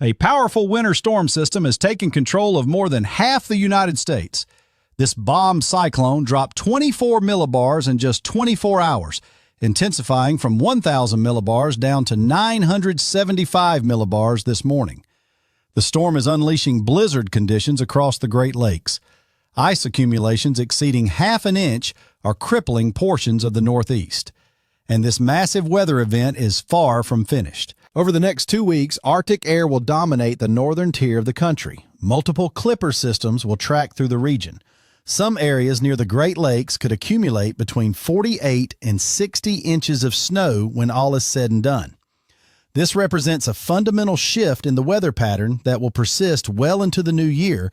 A powerful winter storm system has taken control of more than half the United States. This bomb cyclone dropped 24 millibars in just 24 hours, intensifying from 1,000 millibars down to 975 millibars this morning. The storm is unleashing blizzard conditions across the Great Lakes. Ice accumulations exceeding half an inch are crippling portions of the Northeast. And this massive weather event is far from finished. Over the next 2 weeks, Arctic air will dominate the northern tier of the country. Multiple clipper systems will track through the region. Some areas near the Great Lakes could accumulate between 48 and 60 inches of snow when all is said and done. This represents a fundamental shift in the weather pattern that will persist well into the new year,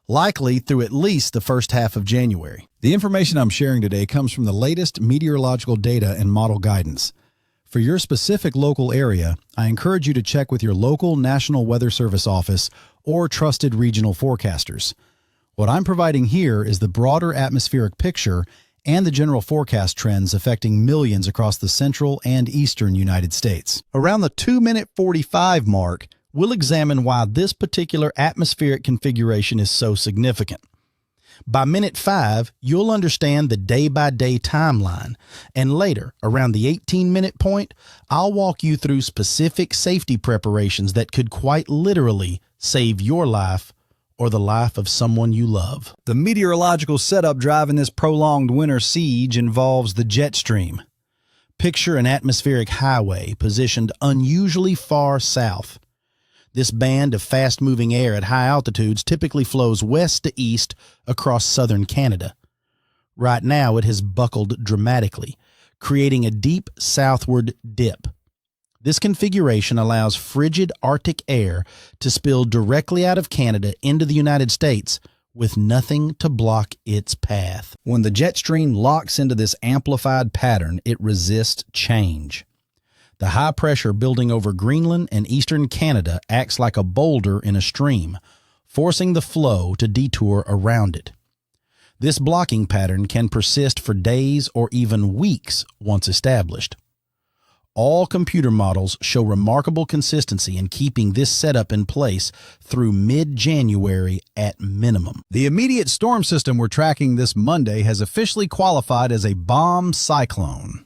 likely through at least the first half of January. The information I'm sharing today comes from the latest meteorological data and model guidance. For your specific local area, I encourage you to check with your local National Weather Service office or trusted regional forecasters. What I'm providing here is the broader atmospheric picture and the general forecast trends affecting millions across the central and eastern United States. Around the 2-minute 45 mark, we'll examine why this particular atmospheric configuration is so significant. By minute 5, you'll understand the day-by-day timeline, and later, around the 18-minute point, I'll walk you through specific safety preparations that could quite literally save your life or the life of someone you love. The meteorological setup driving this prolonged winter siege involves the jet stream. Picture an atmospheric highway positioned unusually far south. This band of fast-moving air at high altitudes typically flows west to east across southern Canada. Right now, it has buckled dramatically, creating a deep southward dip. This configuration allows frigid Arctic air to spill directly out of Canada into the United States with nothing to block its path. When the jet stream locks into this amplified pattern, it resists change. The high pressure building over Greenland and eastern Canada acts like a boulder in a stream, forcing the flow to detour around it. This blocking pattern can persist for days or even weeks once established. All computer models show remarkable consistency in keeping this setup in place through mid-January at minimum. The immediate storm system we're tracking this Monday has officially qualified as a bomb cyclone.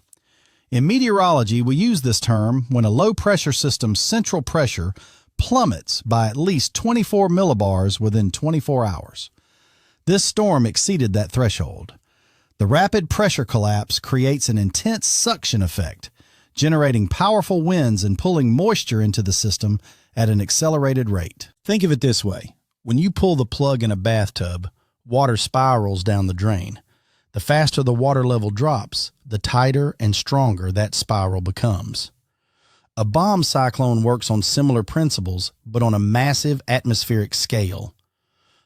In meteorology, we use this term when a low-pressure system's central pressure plummets by at least 24 millibars within 24 hours. This storm exceeded that threshold. The rapid pressure collapse creates an intense suction effect, generating powerful winds and pulling moisture into the system at an accelerated rate. Think of it this way. When you pull the plug in a bathtub, water spirals down the drain. The faster the water level drops, the tighter and stronger that spiral becomes. A bomb cyclone works on similar principles, but on a massive atmospheric scale.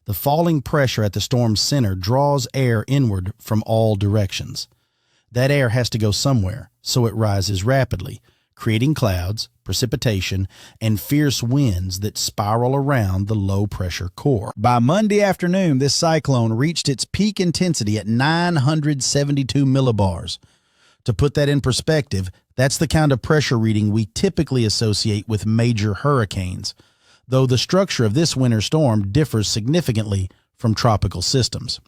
The falling pressure at the storm's center draws air inward from all directions. That air has to go somewhere, so it rises rapidly, creating clouds, precipitation, and fierce winds that spiral around the low-pressure core. By Monday afternoon, this cyclone reached its peak intensity at 972 millibars. To put that in perspective, that's the kind of pressure reading we typically associate with major hurricanes, though the structure of this winter storm differs significantly from tropical systems.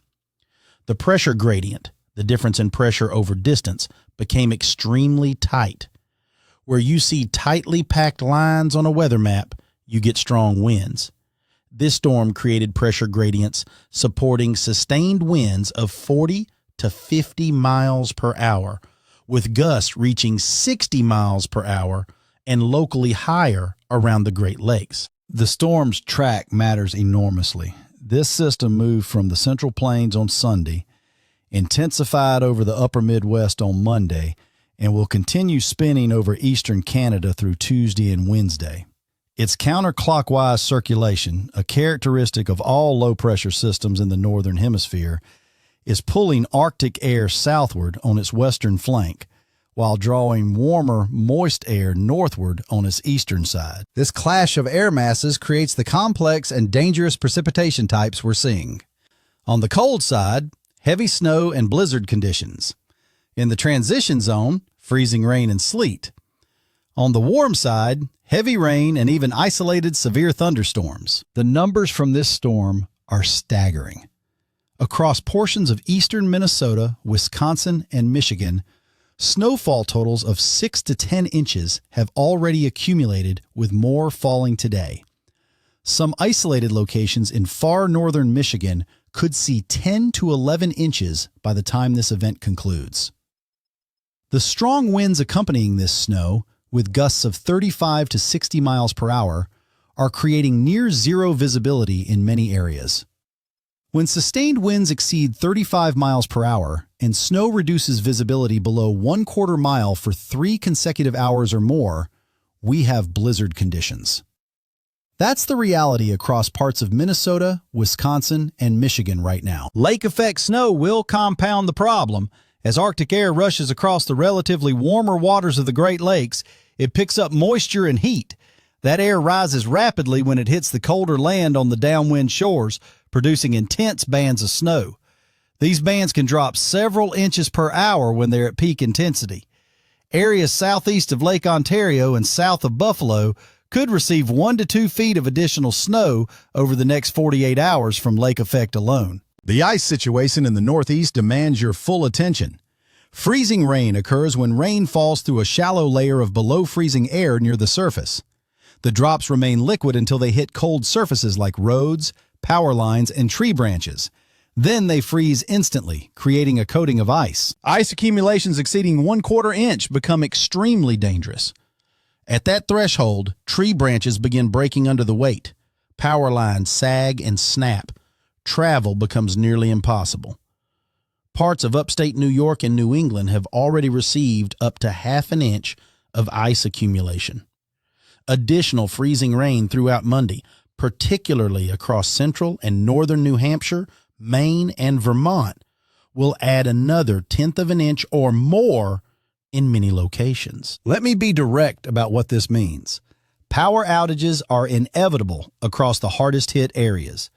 The pressure gradient, the difference in pressure over distance, became extremely tight. Where you see tightly packed lines on a weather map, you get strong winds. This storm created pressure gradients supporting sustained winds of 40 to 50 miles per hour, with gusts reaching 60 miles per hour and locally higher around the Great Lakes. The storm's track matters enormously. This system moved from the Central Plains on Sunday, intensified over the upper Midwest on Monday, and will continue spinning over eastern Canada through Tuesday and Wednesday. Its counterclockwise circulation, a characteristic of all low-pressure systems in the northern hemisphere, is pulling Arctic air southward on its western flank, while drawing warmer, moist air northward on its eastern side. This clash of air masses creates the complex and dangerous precipitation types we're seeing. On the cold side, heavy snow and blizzard conditions. In the transition zone, freezing rain and sleet. On the warm side, heavy rain, and even isolated severe thunderstorms. The numbers from this storm are staggering. Across portions of eastern Minnesota, Wisconsin, and Michigan, snowfall totals of 6 to 10 inches have already accumulated, with more falling today. Some isolated locations in far northern Michigan could see 10 to 11 inches by the time this event concludes. The strong winds accompanying this snow, with gusts of 35 to 60 miles per hour, are creating near-zero visibility in many areas. When sustained winds exceed 35 miles per hour and snow reduces visibility below 1/4 mile for 3 consecutive hours or more, we have blizzard conditions. That's the reality across parts of Minnesota, Wisconsin, and Michigan right now. Lake effect snow will compound the problem. As Arctic air rushes across the relatively warmer waters of the Great Lakes, it picks up moisture and heat. That air rises rapidly when it hits the colder land on the downwind shores, producing intense bands of snow. These bands can drop several inches per hour when they're at peak intensity. Areas southeast of Lake Ontario and south of Buffalo could receive 1 to 2 feet of additional snow over the next 48 hours from lake effect alone. The ice situation in the Northeast demands your full attention. Freezing rain occurs when rain falls through a shallow layer of below-freezing air near the surface. The drops remain liquid until they hit cold surfaces like roads, power lines, and tree branches. Then they freeze instantly, creating a coating of ice. Ice accumulations exceeding 1/4 inch become extremely dangerous. At that threshold, tree branches begin breaking under the weight. Power lines sag and snap. Travel becomes nearly impossible. Parts of upstate New York and New England have already received up to 1/2 inch of ice accumulation. Additional freezing rain throughout Monday, particularly across central and northern New Hampshire, Maine, and Vermont, will add another 1/10 of an inch or more in many locations. Let me be direct about what this means. Power outages are inevitable across the hardest hit areas.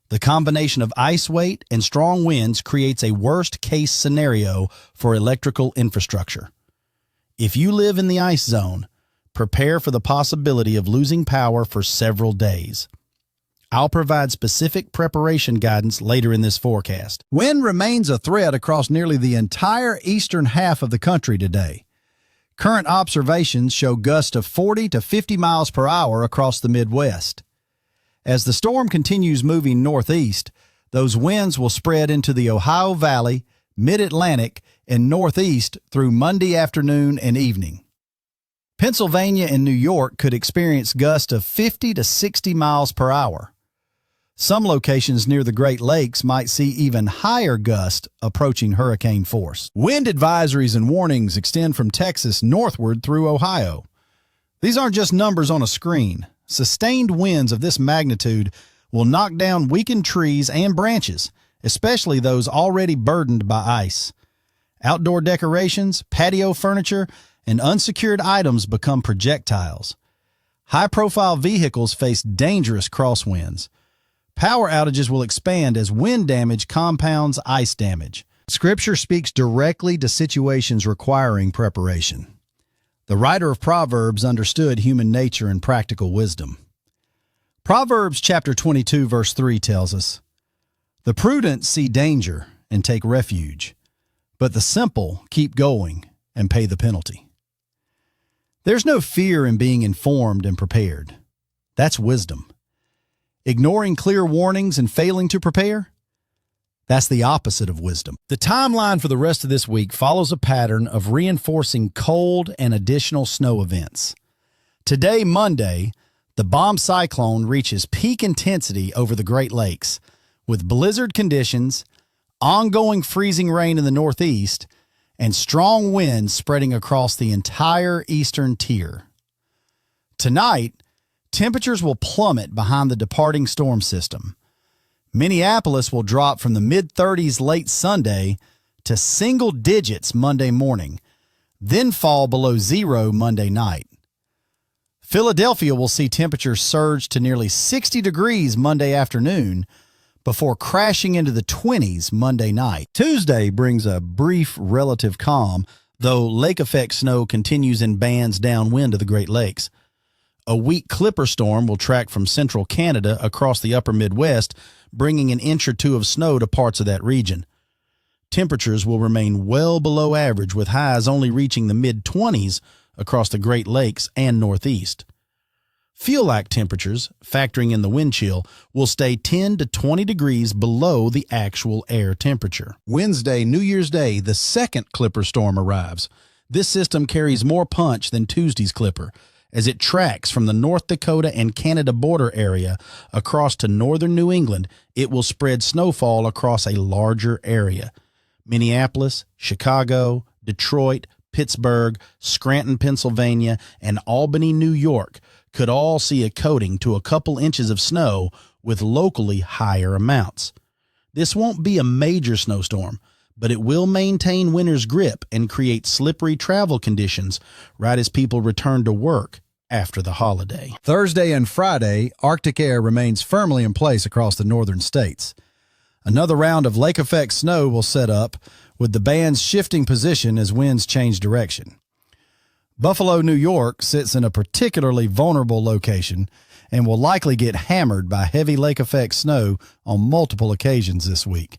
The combination of ice weight and strong winds creates a worst-case scenario for electrical infrastructure. If you live in the ice zone, prepare for the possibility of losing power for several days. I'll provide specific preparation guidance later in this forecast. Wind remains a threat across nearly the entire eastern half of the country today. Current observations show gusts of 40 to 50 miles per hour across the Midwest. As the storm continues moving northeast, those winds will spread into the Ohio Valley, Mid-Atlantic, and Northeast through Monday afternoon and evening. Pennsylvania and New York could experience gusts of 50 to 60 miles per hour. Some locations near the Great Lakes might see even higher gusts approaching hurricane force. Wind advisories and warnings extend from Texas northward through Ohio. These aren't just numbers on a screen. Sustained winds of this magnitude will knock down weakened trees and branches, especially those already burdened by ice. Outdoor decorations, patio furniture, and unsecured items become projectiles. High-profile vehicles face dangerous crosswinds. Power outages will expand as wind damage compounds ice damage. Scripture speaks directly to situations requiring preparation. The writer of Proverbs understood human nature and practical wisdom. Proverbs chapter 22 verse 3 tells us, "The prudent see danger and take refuge, but the simple keep going and pay the penalty." There's no fear in being informed and prepared. That's wisdom. Ignoring clear warnings and failing to prepare? That's the opposite of wisdom. The timeline for the rest of this week follows a pattern of reinforcing cold and additional snow events. Today, Monday, the bomb cyclone reaches peak intensity over the Great Lakes, with blizzard conditions, ongoing freezing rain in the Northeast, and strong winds spreading across the entire eastern tier. Tonight, temperatures will plummet behind the departing storm system. Minneapolis will drop from the mid-30s late Sunday to single digits Monday morning, then fall below zero Monday night. Philadelphia will see temperatures surge to nearly 60 degrees Monday afternoon before crashing into the 20s Monday night. Tuesday brings a brief relative calm, though lake effect snow continues in bands downwind of the Great Lakes. A weak clipper storm will track from central Canada across the upper Midwest, bringing an inch or two of snow to parts of that region. Temperatures will remain well below average, with highs only reaching the mid-20s across the Great Lakes and Northeast. Feel-like temperatures, factoring in the wind chill, will stay 10 to 20 degrees below the actual air temperature. Wednesday, New Year's Day, the second clipper storm arrives. This system carries more punch than Tuesday's clipper, as it tracks from the North Dakota and Canada border area across to northern New England. It will spread snowfall across a larger area. Minneapolis, Chicago, Detroit, Pittsburgh, Scranton, Pennsylvania, and Albany, New York could all see a coating to a couple inches of snow with locally higher amounts. This won't be a major snowstorm, but it will maintain winter's grip and create slippery travel conditions right as people return to work after the holiday. Thursday and Friday, Arctic air remains firmly in place across the northern states. Another round of lake effect snow will set up, with the bands shifting position as winds change direction. Buffalo, New York sits in a particularly vulnerable location and will likely get hammered by heavy lake effect snow on multiple occasions this week.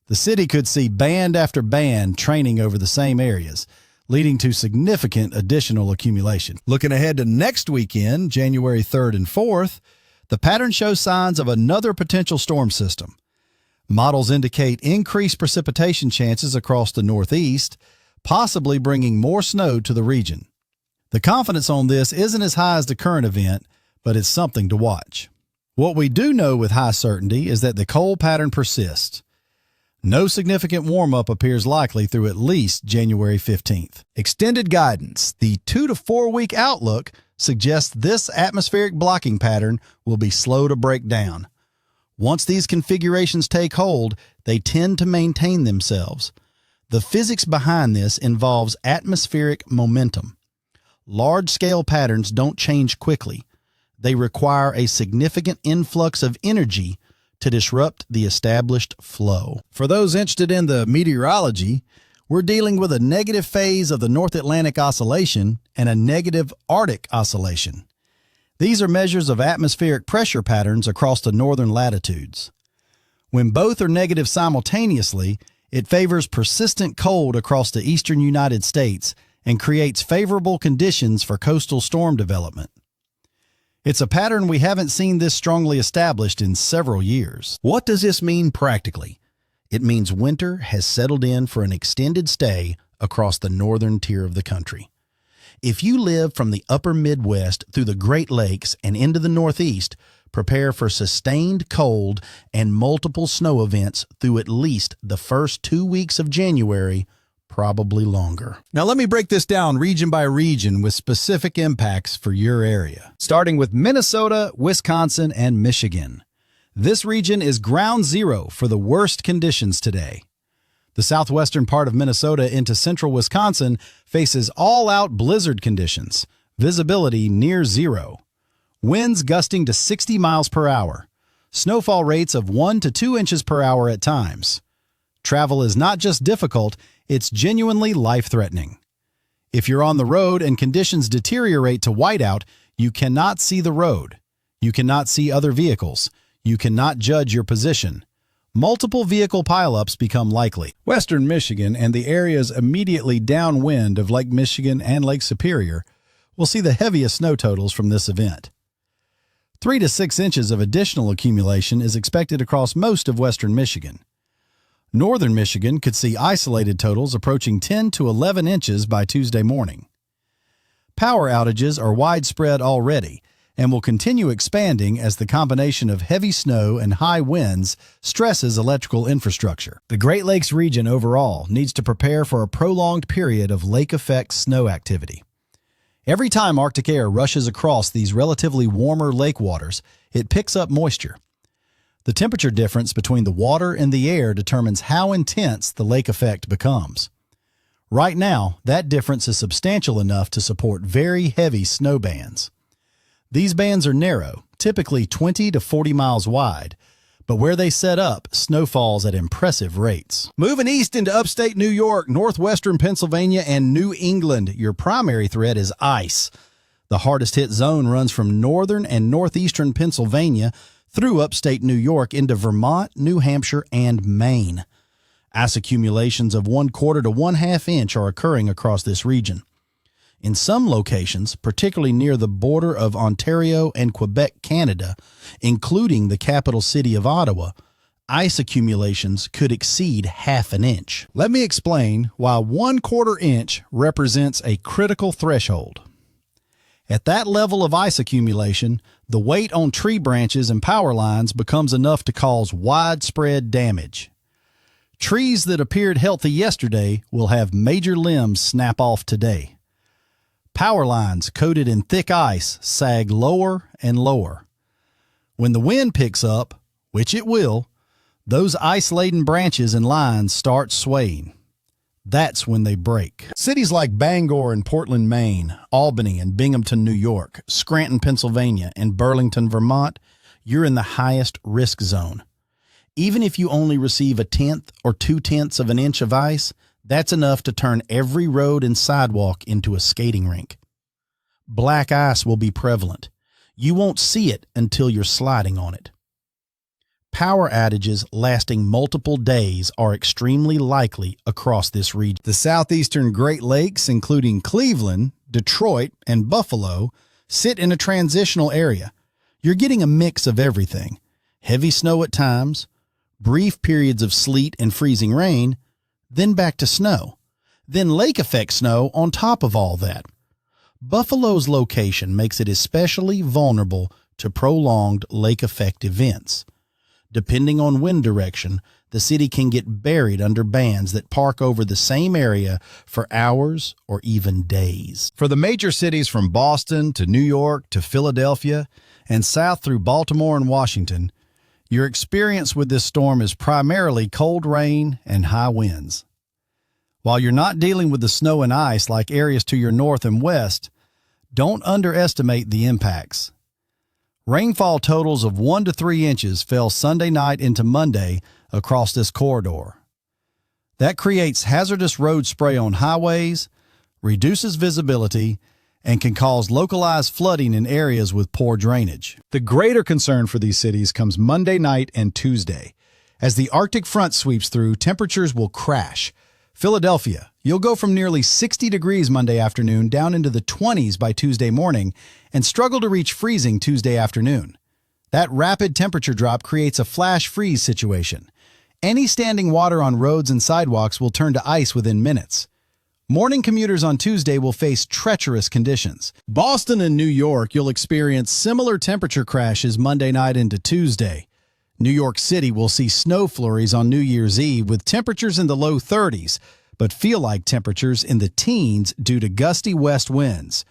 The city could see band after band training over the same areas, leading to significant additional accumulation. Looking ahead to next weekend, January 3rd and 4th, the pattern shows signs of another potential storm system. Models indicate increased precipitation chances across the Northeast, possibly bringing more snow to the region. The confidence on this isn't as high as the current event, but it's something to watch. What we do know with high certainty is that the cold pattern persists. No significant warm-up appears likely through at least January 15th. Extended guidance, the 2 to 4 week outlook, suggests this atmospheric blocking pattern will be slow to break down. Once these configurations take hold, they tend to maintain themselves. The physics behind this involves atmospheric momentum. Large-scale patterns don't change quickly. They require a significant influx of energy to disrupt the established flow. For those interested in the meteorology, we're dealing with a negative phase of the North Atlantic Oscillation and a negative Arctic Oscillation. These are measures of atmospheric pressure patterns across the northern latitudes. When both are negative simultaneously, it favors persistent cold across the eastern United States and creates favorable conditions for coastal storm development. It's a pattern we haven't seen this strongly established in several years. What does this mean practically? It means winter has settled in for an extended stay across the northern tier of the country. If you live from the upper Midwest through the Great Lakes and into the Northeast, prepare for sustained cold and multiple snow events through at least the first 2 weeks of January, probably longer. Now let me break this down region by region with specific impacts for your area. Starting with Minnesota, Wisconsin, and Michigan. This region is ground zero for the worst conditions today. The southwestern part of Minnesota into central Wisconsin faces all-out blizzard conditions, visibility near zero. Winds gusting to 60 miles per hour. Snowfall rates of 1 to 2 inches per hour at times. Travel is not just difficult, it's genuinely life-threatening. If you're on the road and conditions deteriorate to whiteout, you cannot see the road. You cannot see other vehicles. You cannot judge your position. Multiple vehicle pileups become likely. Western Michigan and the areas immediately downwind of Lake Michigan and Lake Superior will see the heaviest snow totals from this event. 3 to 6 inches of additional accumulation is expected across most of western Michigan. Northern Michigan could see isolated totals approaching 10 to 11 inches by Tuesday morning. Power outages are widespread already and will continue expanding as the combination of heavy snow and high winds stresses electrical infrastructure. The Great Lakes region overall needs to prepare for a prolonged period of lake effect snow activity. Every time Arctic air rushes across these relatively warmer lake waters, it picks up moisture. The temperature difference between the water and the air determines how intense the lake effect becomes. Right now, that difference is substantial enough to support very heavy snow bands. These bands are narrow, typically 20 to 40 miles wide, but where they set up, snow falls at impressive rates. Moving east into upstate New York, northwestern Pennsylvania, and New England, your primary threat is ice. The hardest hit zone runs from northern and northeastern Pennsylvania through upstate New York into Vermont, New Hampshire, and Maine. Ice accumulations of 1/4 to 1/2 inch are occurring across this region. In some locations, particularly near the border of Ontario and Quebec, Canada, including the capital city of Ottawa, ice accumulations could exceed 1/2 inch. Let me explain why 1/4 inch represents a critical threshold. At that level of ice accumulation, the weight on tree branches and power lines becomes enough to cause widespread damage. Trees that appeared healthy yesterday will have major limbs snap off today. Power lines coated in thick ice sag lower and lower. When the wind picks up, which it will, those ice-laden branches and lines start swaying. That's when they break. Cities like Bangor and Portland, Maine, Albany and Binghamton, New York, Scranton, Pennsylvania, and Burlington, Vermont, you're in the highest risk zone. Even if you only receive 1/10 or 2/10 of an inch of ice, that's enough to turn every road and sidewalk into a skating rink. Black ice will be prevalent. You won't see it until you're sliding on it. Power outages lasting multiple days are extremely likely across this region. The southeastern Great Lakes, including Cleveland, Detroit, and Buffalo, sit in a transitional area. You're getting a mix of everything: heavy snow at times, brief periods of sleet and freezing rain, then back to snow, then lake effect snow on top of all that. Buffalo's location makes it especially vulnerable to prolonged lake effect events. Depending on wind direction, the city can get buried under bands that park over the same area for hours or even days. For the major cities from Boston to New York to Philadelphia and south through Baltimore and Washington, your experience with this storm is primarily cold rain and high winds. While you're not dealing with the snow and ice like areas to your north and west, don't underestimate the impacts. Rainfall totals of 1 to 3 inches fell Sunday night into Monday across this corridor. That creates hazardous road spray on highways, reduces visibility, and can cause localized flooding in areas with poor drainage. The greater concern for these cities comes Monday night and Tuesday. As the Arctic front sweeps through, temperatures will crash. Philadelphia, you'll go from nearly 60 degrees Monday afternoon down into the 20s by Tuesday morning and struggle to reach freezing Tuesday afternoon. That rapid temperature drop creates a flash freeze situation. Any standing water on roads and sidewalks will turn to ice within minutes. Morning commuters on Tuesday will face treacherous conditions. Boston and New York, you'll experience similar temperature crashes Monday night into Tuesday. New York City will see snow flurries on New Year's Eve with temperatures in the low 30s, but feel like temperatures in the teens due to gusty west winds.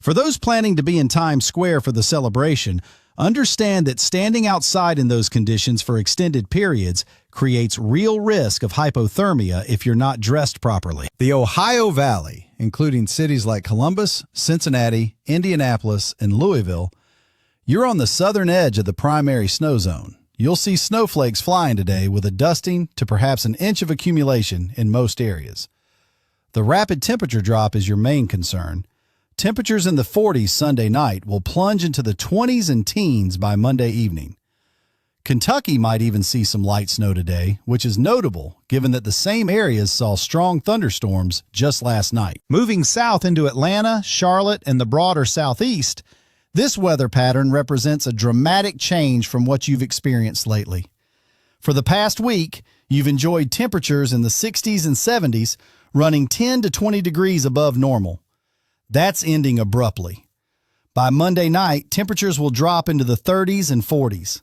For those planning to be in Times Square for the celebration, understand that standing outside in those conditions for extended periods creates real risk of hypothermia if you're not dressed properly. The Ohio Valley, including cities like Columbus, Cincinnati, Indianapolis, and Louisville, you're on the southern edge of the primary snow zone. You'll see snowflakes flying today with a dusting to perhaps an inch of accumulation in most areas. The rapid temperature drop is your main concern. Temperatures in the 40s Sunday night will plunge into the 20s and teens by Monday evening. Kentucky might even see some light snow today, which is notable given that the same areas saw strong thunderstorms just last night. Moving south into Atlanta, Charlotte, and the broader southeast, this weather pattern represents a dramatic change from what you've experienced lately. For the past week, you've enjoyed temperatures in the 60s and 70s, running 10 to 20 degrees above normal. That's ending abruptly. By Monday night, temperatures will drop into the 30s and 40s.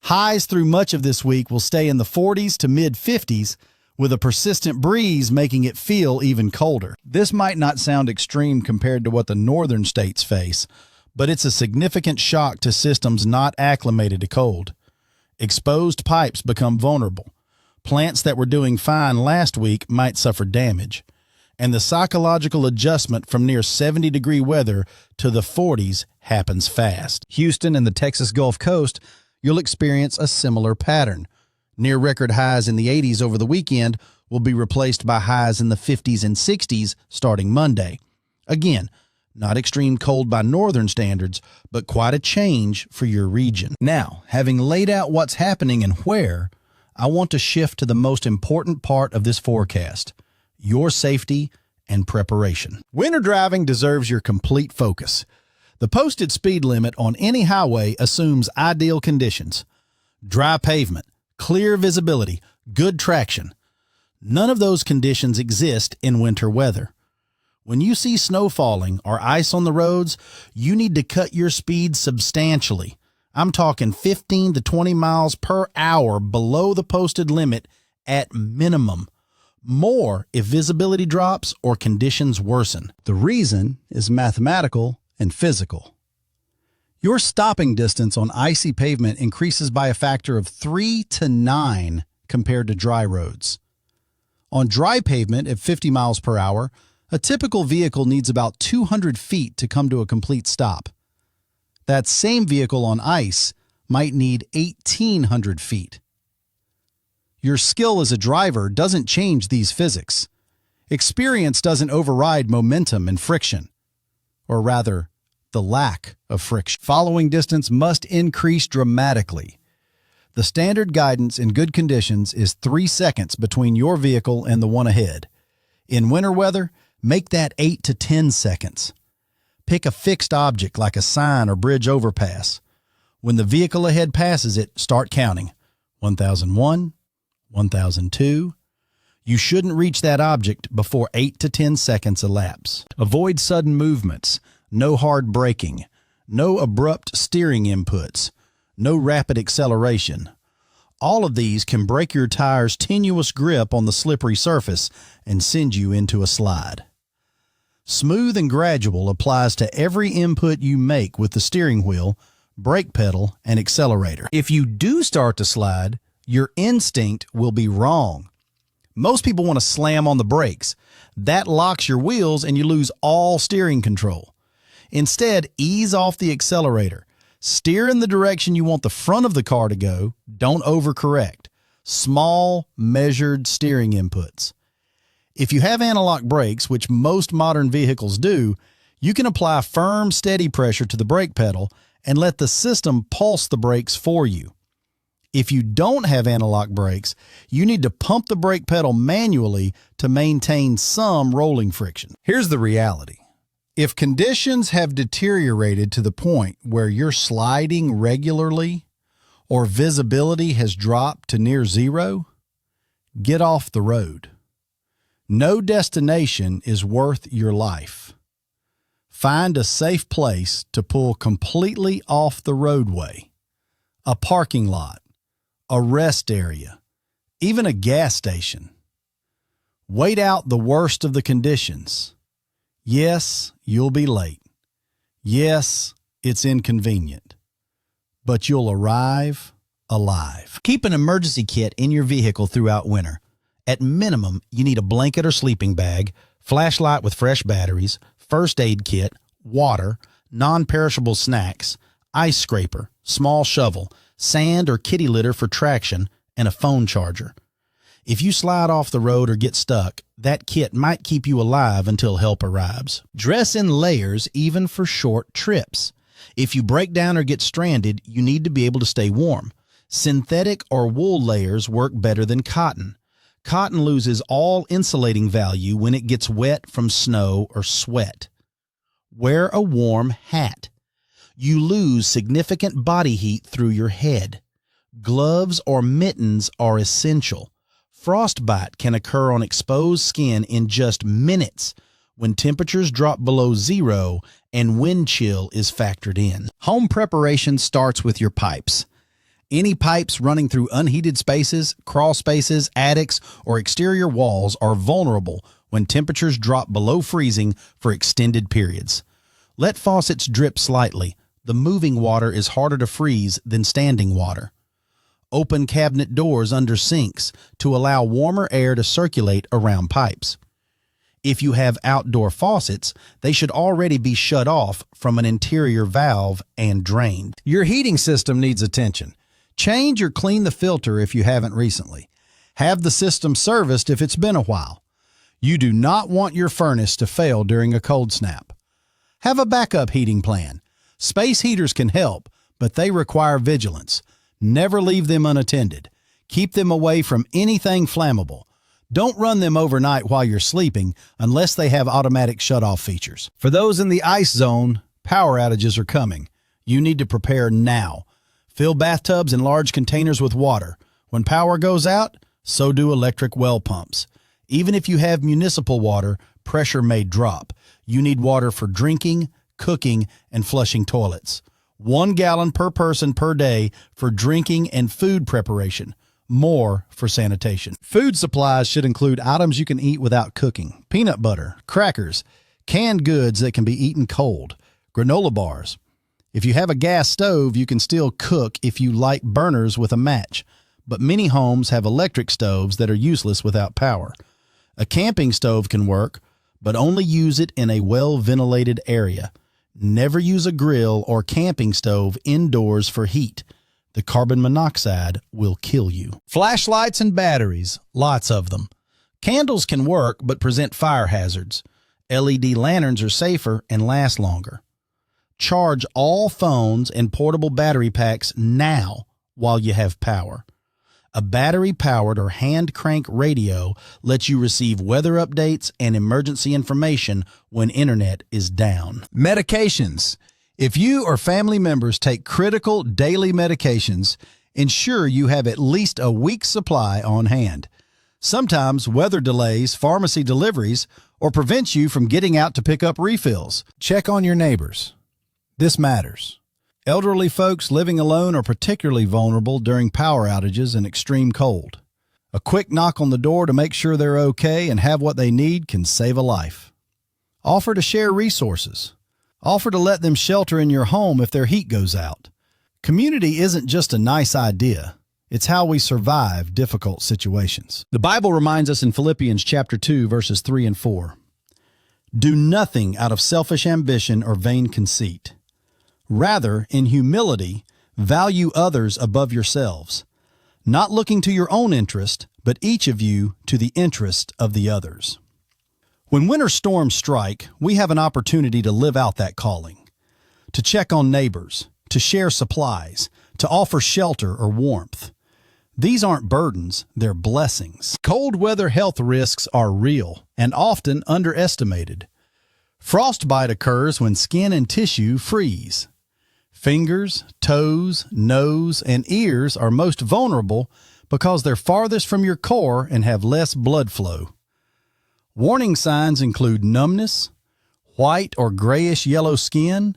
Highs through much of this week will stay in the 40s to mid-50s, with a persistent breeze making it feel even colder. This might not sound extreme compared to what the northern states face, but it's a significant shock to systems not acclimated to cold. Exposed pipes become vulnerable. Plants that were doing fine last week might suffer damage. And the psychological adjustment from near 70-degree weather to the 40s happens fast. Houston and the Texas Gulf Coast, you'll experience a similar pattern. Near record highs in the 80s over the weekend will be replaced by highs in the 50s and 60s starting Monday. Again, Not extreme cold by northern standards, but quite a change for your region. Now, having laid out what's happening and where, I want to shift to the most important part of this forecast: your safety and preparation. Winter driving deserves your complete focus. The posted speed limit on any highway assumes ideal conditions: dry pavement, clear visibility, good traction. None of those conditions exist in winter weather. When you see snow falling or ice on the roads, you need to cut your speed substantially. I'm talking 15 to 20 miles per hour below the posted limit at minimum. More if visibility drops or conditions worsen. The reason is mathematical and physical. Your stopping distance on icy pavement increases by a factor of 3 to 9 compared to dry roads. On dry pavement at 50 miles per hour, a typical vehicle needs about 200 feet to come to a complete stop. That same vehicle on ice might need 1,800 feet. Your skill as a driver doesn't change these physics. Experience doesn't override momentum and friction, or rather, the lack of friction. Following distance must increase dramatically. The standard guidance in good conditions is 3 seconds between your vehicle and the one ahead. In winter weather, make that 8 to 10 seconds. Pick a fixed object like a sign or bridge overpass. When the vehicle ahead passes it, start counting. 1001, 1002. You shouldn't reach that object before 8 to 10 seconds elapse. Avoid sudden movements. No hard braking. No abrupt steering inputs. No rapid acceleration. All of these can break your tire's tenuous grip on the slippery surface and send you into a slide. Smooth and gradual applies to every input you make with the steering wheel, brake pedal, and accelerator. If you do start to slide, your instinct will be wrong. Most people want to slam on the brakes. That locks your wheels and you lose all steering control. Instead, ease off the accelerator. Steer in the direction you want the front of the car to go. Don't overcorrect. Small, measured steering inputs. If you have anti-lock brakes, which most modern vehicles do, you can apply firm, steady pressure to the brake pedal and let the system pulse the brakes for you. If you don't have anti-lock brakes, you need to pump the brake pedal manually to maintain some rolling friction. Here's the reality. If conditions have deteriorated to the point where you're sliding regularly or visibility has dropped to near zero, get off the road. No destination is worth your life. Find a safe place to pull completely off the roadway, a parking lot, a rest area, even a gas station. Wait out the worst of the conditions. Yes, you'll be late. Yes, it's inconvenient. But you'll arrive alive. Keep an emergency kit in your vehicle throughout winter. At minimum, you need a blanket or sleeping bag, flashlight with fresh batteries, first aid kit, water, non-perishable snacks, ice scraper, small shovel, sand or kitty litter for traction, and a phone charger. If you slide off the road or get stuck, that kit might keep you alive until help arrives. Dress in layers even for short trips. If you break down or get stranded, you need to be able to stay warm. Synthetic or wool layers work better than cotton. Cotton loses all insulating value when it gets wet from snow or sweat. Wear a warm hat. You lose significant body heat through your head. Gloves or mittens are essential. Frostbite can occur on exposed skin in just minutes when temperatures drop below zero and wind chill is factored in. Home preparation starts with your pipes. Any pipes running through unheated spaces, crawl spaces, attics, or exterior walls are vulnerable when temperatures drop below freezing for extended periods. Let faucets drip slightly. The moving water is harder to freeze than standing water. Open cabinet doors under sinks to allow warmer air to circulate around pipes. If you have outdoor faucets, they should already be shut off from an interior valve and drained. Your heating system needs attention. Change or clean the filter if you haven't recently. Have the system serviced if it's been a while. You do not want your furnace to fail during a cold snap. Have a backup heating plan. Space heaters can help, but they require vigilance. Never leave them unattended. Keep them away from anything flammable. Don't run them overnight while you're sleeping unless they have automatic shutoff features. For those in the ice zone, power outages are coming. You need to prepare now. Fill bathtubs and large containers with water. When power goes out, so do electric well pumps. Even if you have municipal water, pressure may drop. You need water for drinking, cooking, and flushing toilets. 1 gallon per person per day for drinking and food preparation. More for sanitation. Food supplies should include items you can eat without cooking. Peanut butter, crackers, canned goods that can be eaten cold, granola bars. If you have a gas stove, you can still cook if you light burners with a match. But many homes have electric stoves that are useless without power. A camping stove can work, but only use it in a well-ventilated area. Never use a grill or camping stove indoors for heat. The carbon monoxide will kill you. Flashlights and batteries, lots of them. Candles can work but present fire hazards. LED lanterns are safer and last longer. Charge all phones and portable battery packs now while you have power. A battery-powered or hand-crank radio lets you receive weather updates and emergency information when internet is down. Medications. If you or family members take critical daily medications, ensure you have at least a week's supply on hand. Sometimes weather delays pharmacy deliveries or prevents you from getting out to pick up refills. Check on your neighbors. This matters. Elderly folks living alone are particularly vulnerable during power outages and extreme cold. A quick knock on the door to make sure they're okay and have what they need can save a life. Offer to share resources. Offer to let them shelter in your home if their heat goes out. Community isn't just a nice idea. It's how we survive difficult situations. The Bible reminds us in Philippians chapter 2, verses 3 and 4. Do nothing out of selfish ambition or vain conceit. Rather, in humility, value others above yourselves, not looking to your own interest, but each of you to the interest of the others. When winter storms strike, we have an opportunity to live out that calling, to check on neighbors, to share supplies, to offer shelter or warmth. These aren't burdens, they're blessings. Cold weather health risks are real and often underestimated. Frostbite occurs when skin and tissue freeze. Fingers, toes, nose, and ears are most vulnerable because they're farthest from your core and have less blood flow. Warning signs include numbness, white or grayish-yellow skin,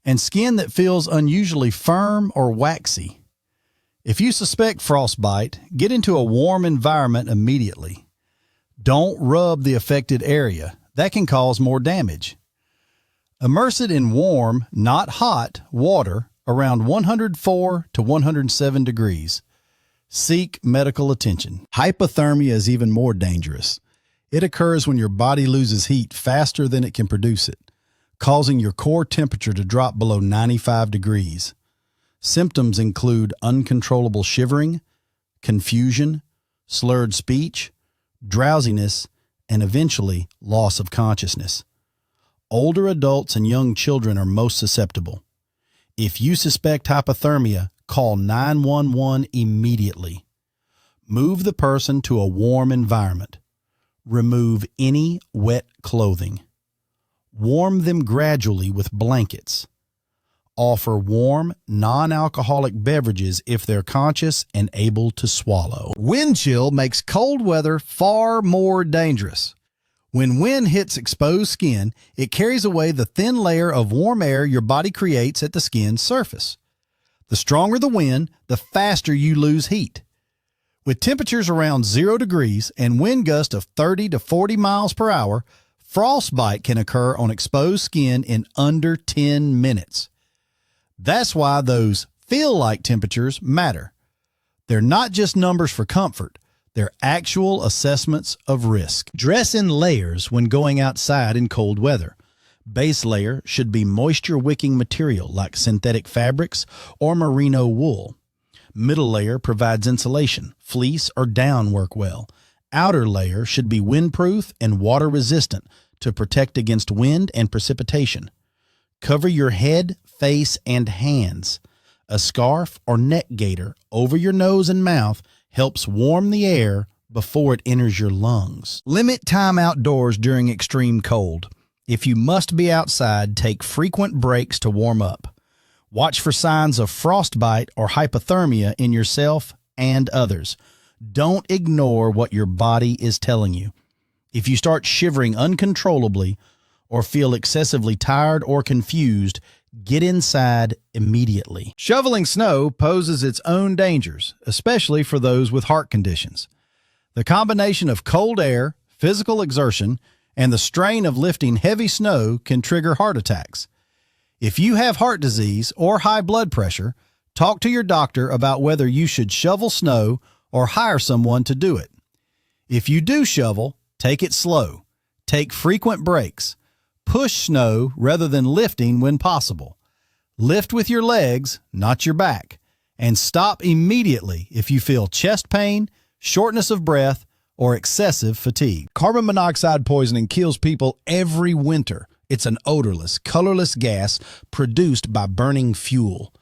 and skin that feels unusually firm or waxy. If you suspect frostbite, get into a warm environment immediately. Don't rub the affected area. That can cause more damage. Immerse it in warm, not hot, water around 104 to 107 degrees. Seek medical attention. Hypothermia is even more dangerous. It occurs when your body loses heat faster than it can produce it, causing your core temperature to drop below 95 degrees. Symptoms include uncontrollable shivering, confusion, slurred speech, drowsiness, and eventually loss of consciousness. Older adults and young children are most susceptible. If you suspect hypothermia, call 911 immediately. Move the person to a warm environment. Remove any wet clothing. Warm them gradually with blankets. Offer warm, non-alcoholic beverages if they're conscious and able to swallow. Wind chill makes cold weather far more dangerous. When wind hits exposed skin, it carries away the thin layer of warm air your body creates at the skin's surface. The stronger the wind, the faster you lose heat. With temperatures around 0 degrees and wind gusts of 30 to 40 miles per hour, frostbite can occur on exposed skin in under 10 minutes. That's why those feel-like temperatures matter. They're not just numbers for comfort. They're actual assessments of risk. Dress in layers when going outside in cold weather. Base layer should be moisture-wicking material like synthetic fabrics or merino wool. Middle layer provides insulation. Fleece or down work well. Outer layer should be windproof and water-resistant to protect against wind and precipitation. Cover your head, face, and hands. A scarf or neck gaiter over your nose and mouth helps warm the air before it enters your lungs. Limit time outdoors during extreme cold. If you must be outside, take frequent breaks to warm up. Watch for signs of frostbite or hypothermia in yourself and others. Don't ignore what your body is telling you. If you start shivering uncontrollably or feel excessively tired or confused, get inside immediately. Shoveling snow poses its own dangers, especially for those with heart conditions. The combination of cold air, physical exertion, and the strain of lifting heavy snow can trigger heart attacks. If you have heart disease or high blood pressure, talk to your doctor about whether you should shovel snow or hire someone to do it. If you do shovel, take it slow. Take frequent breaks. Push snow rather than lifting when possible. Lift with your legs, not your back. And stop immediately if you feel chest pain, shortness of breath, or excessive fatigue. Carbon monoxide poisoning kills people every winter. It's an odorless, colorless gas produced by burning fuel.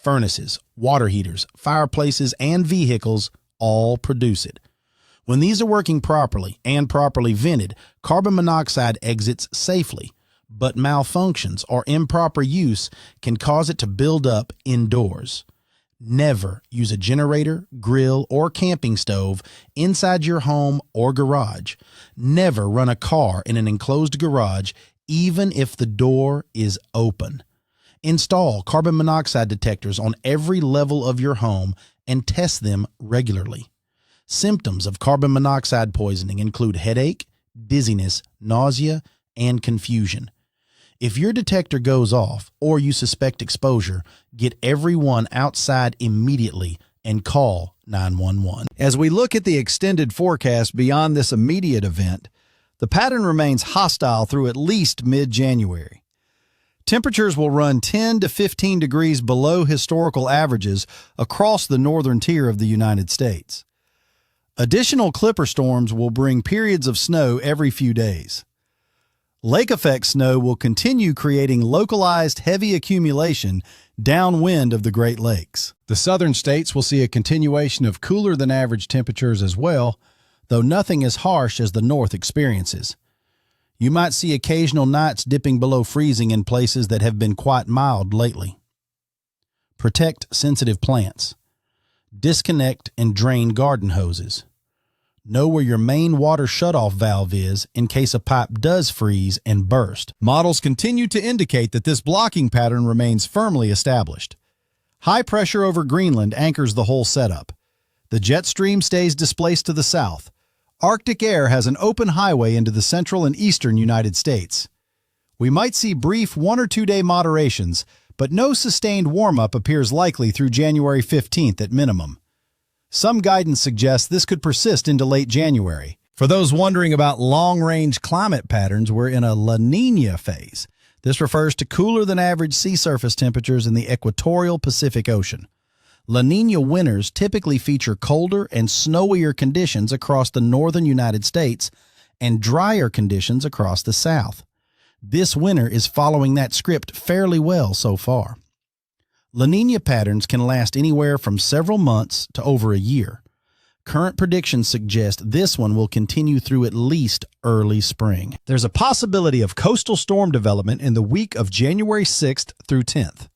Furnaces, water heaters, fireplaces, and vehicles all produce it. When these are working properly and properly vented, carbon monoxide exits safely, but malfunctions or improper use can cause it to build up indoors. Never use a generator, grill, or camping stove inside your home or garage. Never run a car in an enclosed garage, even if the door is open. Install carbon monoxide detectors on every level of your home and test them regularly. Symptoms of carbon monoxide poisoning include headache, dizziness, nausea, and confusion. If your detector goes off or you suspect exposure, get everyone outside immediately and call 911. As we look at the extended forecast beyond this immediate event, the pattern remains hostile through at least mid-January. Temperatures will run 10 to 15 degrees below historical averages across the northern tier of the United States. Additional clipper storms will bring periods of snow every few days. Lake effect snow will continue creating localized heavy accumulation downwind of the Great Lakes. The southern states will see a continuation of cooler than average temperatures as well, though nothing as harsh as the north experiences. You might see occasional nights dipping below freezing in places that have been quite mild lately. Protect sensitive plants. Disconnect and drain garden hoses. Know where your main water shutoff valve is in case a pipe does freeze and burst. Models continue to indicate that this blocking pattern remains firmly established. High pressure over Greenland anchors the whole setup. The jet stream stays displaced to the south. Arctic air has an open highway into the central and eastern United States. We might see brief 1 or 2 day moderations, but no sustained warm-up appears likely through January 15th at minimum. Some guidance suggests this could persist into late January. For those wondering about long-range climate patterns, we're in a La Niña phase. This refers to cooler than average sea surface temperatures in the equatorial Pacific Ocean. La Niña winters typically feature colder and snowier conditions across the northern United States and drier conditions across the south. This winter is following that script fairly well so far. La Niña patterns can last anywhere from several months to over a year. Current predictions suggest this one will continue through at least early spring. There's a possibility of coastal storm development in the week of January 6th through 10th.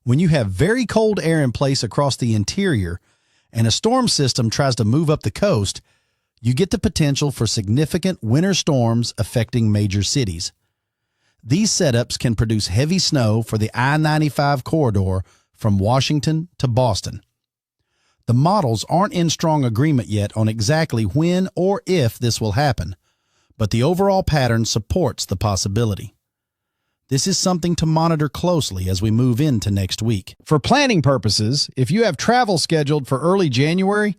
When you have very cold air in place across the interior and a storm system tries to move up the coast, you get the potential for significant winter storms affecting major cities. These setups can produce heavy snow for the I-95 corridor from Washington to Boston. The models aren't in strong agreement yet on exactly when or if this will happen, but the overall pattern supports the possibility. This is something to monitor closely as we move into next week. For planning purposes, if you have travel scheduled for early January,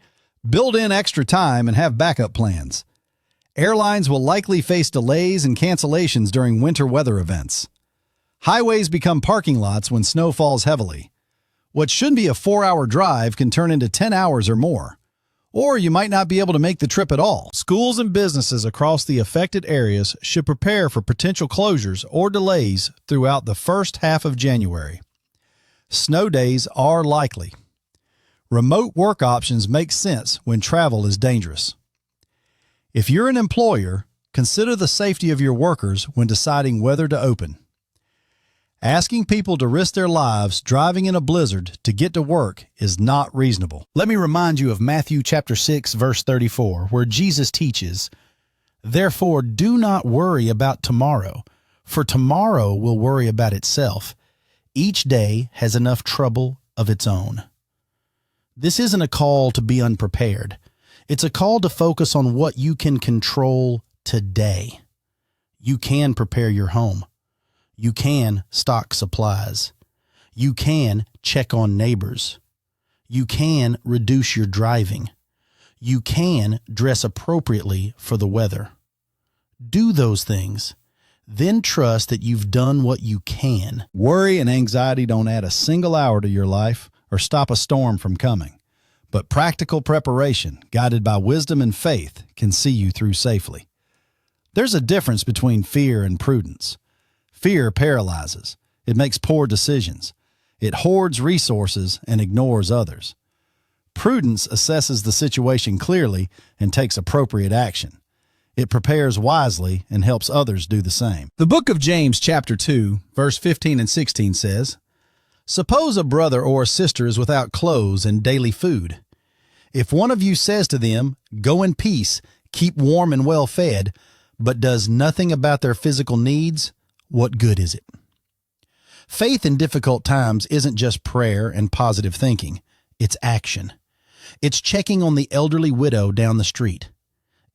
build in extra time and have backup plans. Airlines will likely face delays and cancellations during winter weather events. Highways become parking lots when snow falls heavily. What should be a 4-hour drive can turn into 10 hours or more. Or you might not be able to make the trip at all. Schools and businesses across the affected areas should prepare for potential closures or delays throughout the first half of January. Snow days are likely. Remote work options make sense when travel is dangerous. If you're an employer, consider the safety of your workers when deciding whether to open. Asking people to risk their lives driving in a blizzard to get to work is not reasonable. Let me remind you of Matthew chapter 6, verse 34, where Jesus teaches, "Therefore do not worry about tomorrow, for tomorrow will worry about itself. Each day has enough trouble of its own." This isn't a call to be unprepared. It's a call to focus on what you can control today. You can prepare your home. You can stock supplies. You can check on neighbors. You can reduce your driving. You can dress appropriately for the weather. Do those things. Then trust that you've done what you can. Worry and anxiety don't add a single hour to your life or stop a storm from coming. But practical preparation, guided by wisdom and faith, can see you through safely. There's a difference between fear and prudence. Fear paralyzes. It makes poor decisions. It hoards resources and ignores others. Prudence assesses the situation clearly and takes appropriate action. It prepares wisely and helps others do the same. The book of James chapter 2, verse 15 and 16 says, "Suppose a brother or a sister is without clothes and daily food. If one of you says to them, 'Go in peace, keep warm and well fed,' but does nothing about their physical needs, what good is it?" Faith in difficult times isn't just prayer and positive thinking. It's action. It's checking on the elderly widow down the street.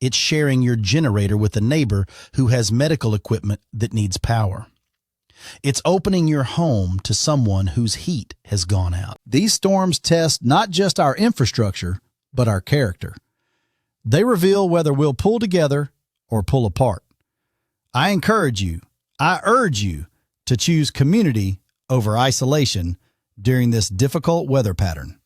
It's sharing your generator with a neighbor who has medical equipment that needs power. It's opening your home to someone whose heat has gone out. These storms test not just our infrastructure, but our character. They reveal whether we'll pull together or pull apart. I urge you to choose community over isolation during this difficult weather pattern.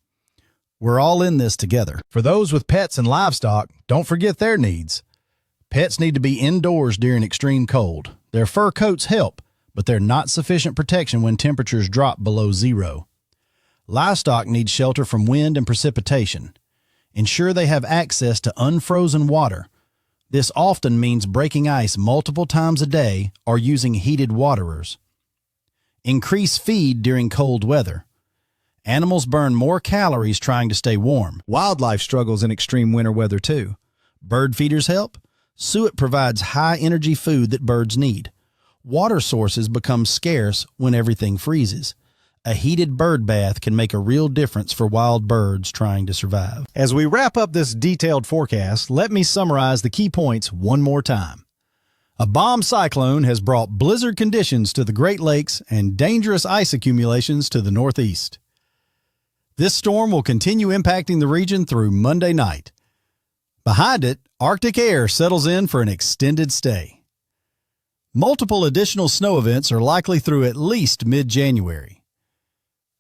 We're all in this together. For those with pets and livestock, don't forget their needs. Pets need to be indoors during extreme cold. Their fur coats help, but they're not sufficient protection when temperatures drop below zero. Livestock need shelter from wind and precipitation. Ensure they have access to unfrozen water. This often means breaking ice multiple times a day or using heated waterers. Increase feed during cold weather. Animals burn more calories trying to stay warm. Wildlife struggles in extreme winter weather too. Bird feeders help. Suet provides high-energy food that birds need. Water sources become scarce when everything freezes. A heated bird bath can make a real difference for wild birds trying to survive. As we wrap up this detailed forecast, let me summarize the key points one more time. A bomb cyclone has brought blizzard conditions to the Great Lakes and dangerous ice accumulations to the Northeast. This storm will continue impacting the region through Monday night. Behind it, Arctic air settles in for an extended stay. Multiple additional snow events are likely through at least mid-January.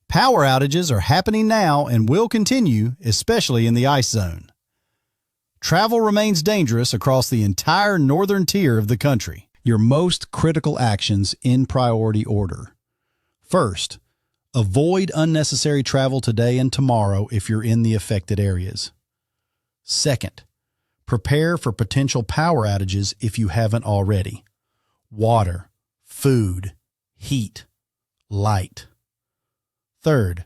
Power outages are happening now and will continue, especially in the ice zone. Travel remains dangerous across the entire northern tier of the country. Your most critical actions in priority order. First, avoid unnecessary travel today and tomorrow if you're in the affected areas. Second, prepare for potential power outages if you haven't already. Water, food, heat, light. Third,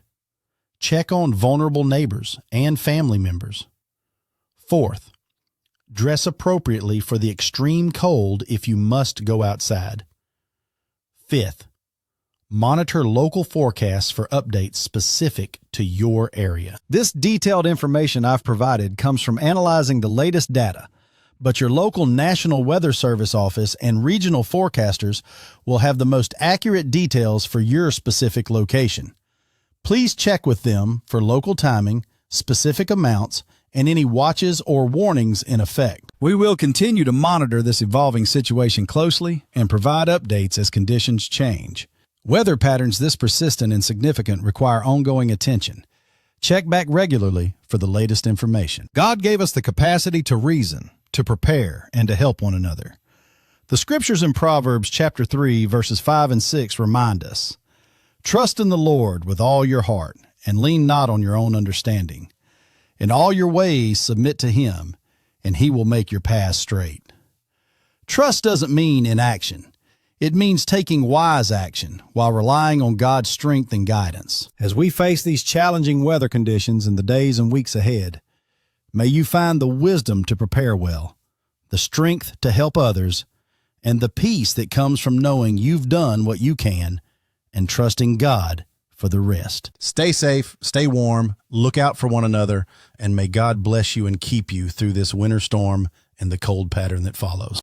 check on vulnerable neighbors and family members. Fourth, dress appropriately for the extreme cold if you must go outside. Fifth, monitor local forecasts for updates specific to your area. This detailed information I've provided comes from analyzing the latest data, but your local National Weather Service office and regional forecasters will have the most accurate details for your specific location. Please check with them for local timing, specific amounts, and any watches or warnings in effect. We will continue to monitor this evolving situation closely and provide updates as conditions change. Weather patterns this persistent and significant require ongoing attention. Check back regularly for the latest information. God gave us the capacity to reason, to prepare, and to help one another. The scriptures in Proverbs chapter 3, verses 5 and 6 remind us, "Trust in the Lord with all your heart, and lean not on your own understanding. In all your ways submit to Him, and He will make your paths straight." Trust doesn't mean inaction. It means taking wise action while relying on God's strength and guidance. As we face these challenging weather conditions in the days and weeks ahead, may you find the wisdom to prepare well, the strength to help others, and the peace that comes from knowing you've done what you can and trusting God for the rest. Stay safe, stay warm, look out for one another, and may God bless you and keep you through this winter storm and the cold pattern that follows.